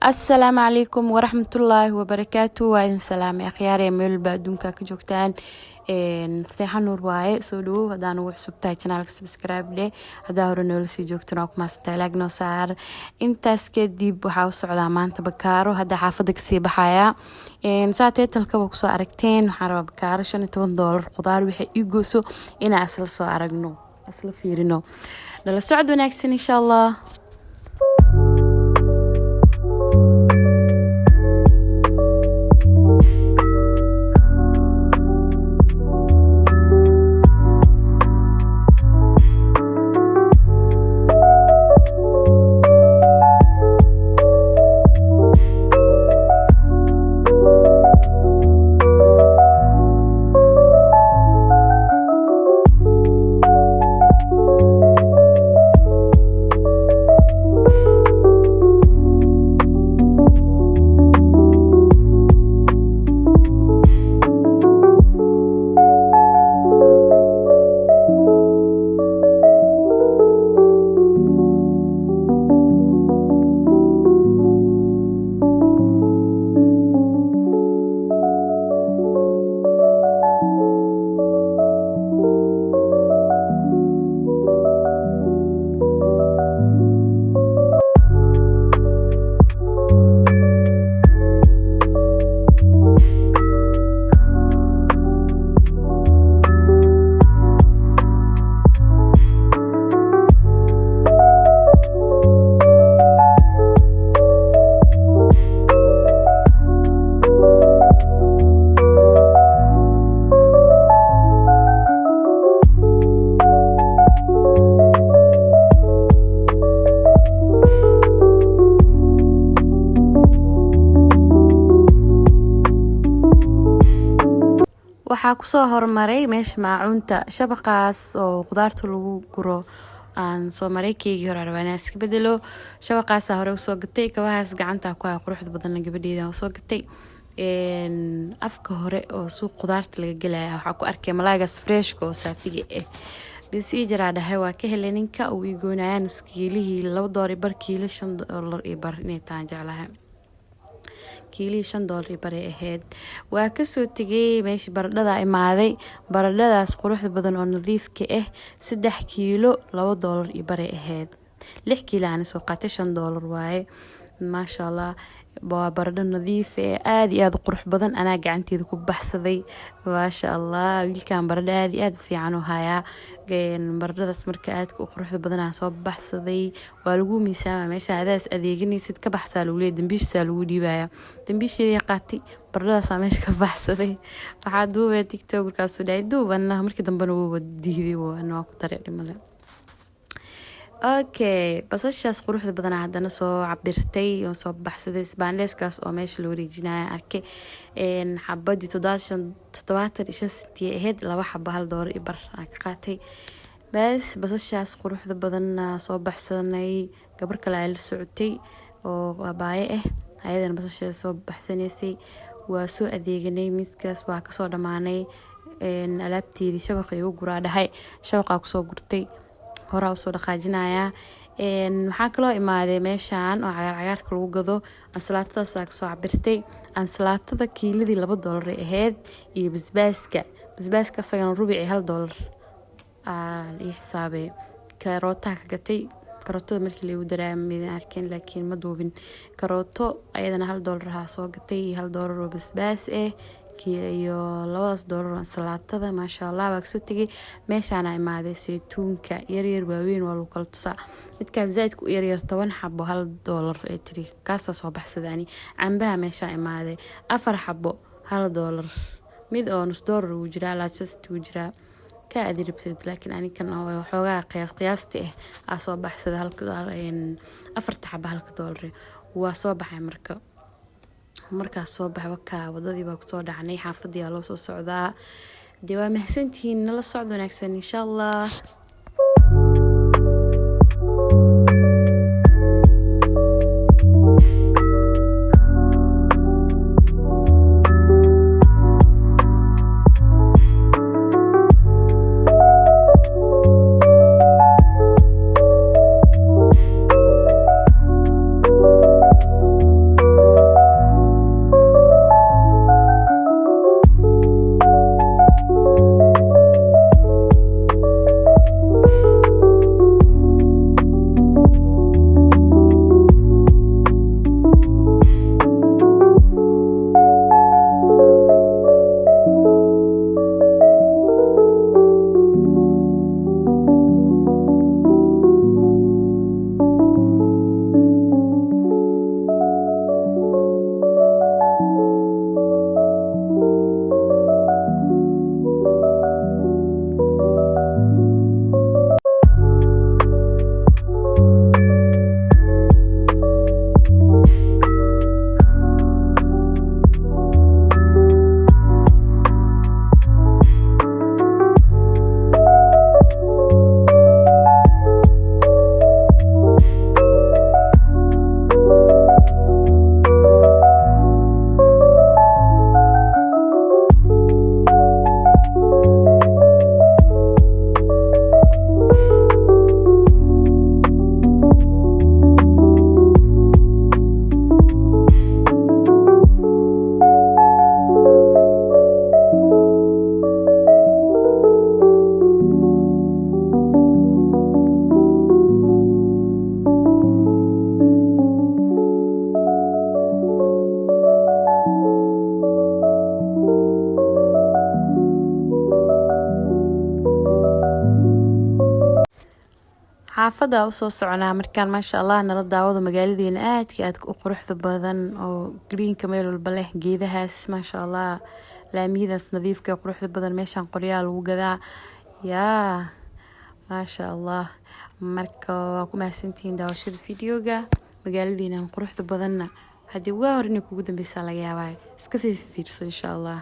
السلام عليكم ورحمة الله وبركاته. وإن سلام يا خيار يا ميل بعدونك كجوكتان نصيحة نور واي سولو هذا نوع سبتاي channel سبسكرايب ليه هذا هو نقول سي جوكتنا وكما ستلاج نصار انت سكدي بحاوس على ما انت بكارو هذا حافظك سي بحياة ساعتين تلقى سو أركتين حرب بكار شن $2 خضار وحي يجوسو إن أصل سو أرجنو أصل فيرنو نلا سعد ونكسن إن شاء الله. waxaa kusoo hormaray meesha maacuunta shabaqaas oo qudaarta lagu guro aan soo maray keegii hore rabaan iska bedelo shabaqaas hore soo gatay kabahaas gacanta ku ah quruxda badan gabadheeda soo gatay afka hore oo suuq qudaarta laga galaya waxaa ku arkay malaaygas fresh oo saafiga ah bisi jira dhahay waa ka helay ninka uu igoonayaan iskiilihii $2 kiilo $5 inay taan jeclahay kiili $5 bare ahayd waa ka soo tagay meeshii baradhada imaaday baradhadaas quruxda badan oo nadiifka ah 3 kiilo $2 bare ahayd 6 kiilo aan soo qaatay $5 waaye ma sha Allah waa baradho nadiif ah aad iyo aad qurux badan ana gacanteeda ku baxsaday ma sha Allah wiilkan baradho aad u fiican oo haya baradhadaas marka aad ku quruxda badan aan soo baxsaday waa lagu miisaama meesha adaas adeeganaysid ka baxsaa lagu leeyahay dambiishta lagu dhiibaya dambiishii qaatay baradhadaas meesha ka baxsaday waxa duubay TikTok kaas u dhaay duubana markii dambana wuu diiday waa ku dareemay okay basashaas quruxda badan hadana soo cabirtay oo soo baxsaday isbaanleeskaas oo meesha loo wareejinaya arkay xabadii 75 ahayd laba xabo $1 ka qaatay bas basashaas quruxda badan soo baxsanay gabar kale ay la socotay oo abaaye ayadana basashaas soo baxsanaysay waa soo adeeganay miiskaas waa ka soo dhamaanay alaabteedii shabaqay ugu guraadhay shabaqa ku soo gurtay hore soo dhaqaajinaya waxaa kaloo imaaday meeshaan oo cagaarka lagu gado ansalaatada saak soo cabirtay ansalaatada kiiladii $2 ahayd iyo basbaaska asagana rubici $1 ii xisaabay karootada ka gatay karootada markii lagu dareemay arkeen laakiin ma duubin karooto ayadana $1 ha soo gatay $1 oo basbaas iyo $2 ansalaatada ma sha Allah waa soo tagay meeshaan ay imaaday saytuunka yar waaweyn waa lagu kala tusaa midkaas zaidku yar 10 xabo $1 ee tiri kaas soo baxsadani cambaha meesha imaaday 4 xabo $1 mid oo $1 uu jira laasasti uu jira ka adiribtid laakiin ani kan xoogaa qiyaasti ah soo baxsada $1 4 xabo $1 waa soo baxay markaas soo baxay waka wadadii baa ku soo dhacnay xaafadii loo soo socdaa diwaa mahsantiin nala socdo wanaagsan insha Allah. xaafada u soo soconaa markaan maasha Allah nala daawado magaaladeena aad u quruxda badan oo greenka meel walba leh geedahaas maasha Allah laamiyadas nadiifka quruxda badan meeshan qoryaal lagu gadaa yaa maasha Allah marka waa ku mahadsantihiin daawashada videoga magaaladeena quruxda badanna hadii waa horni kugu dambaysa laga yaabaa iska fiirso insha Allah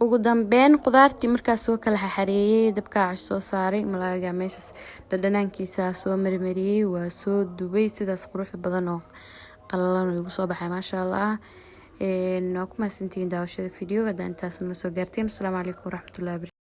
ugu dambeyn qudaartii markaas soo kala xareeyay dabka cash soo saaray malaaga meeshas dhadhanaankiisa soo marmariyay waa soo dubay sidaas quruxda badan oo qalalan ugu soo baxay maasha Allah waa ku mahadsantihiin daawashada videoga intaas na soo gaarteen. Assalaamu calaykum waraxmatullaahi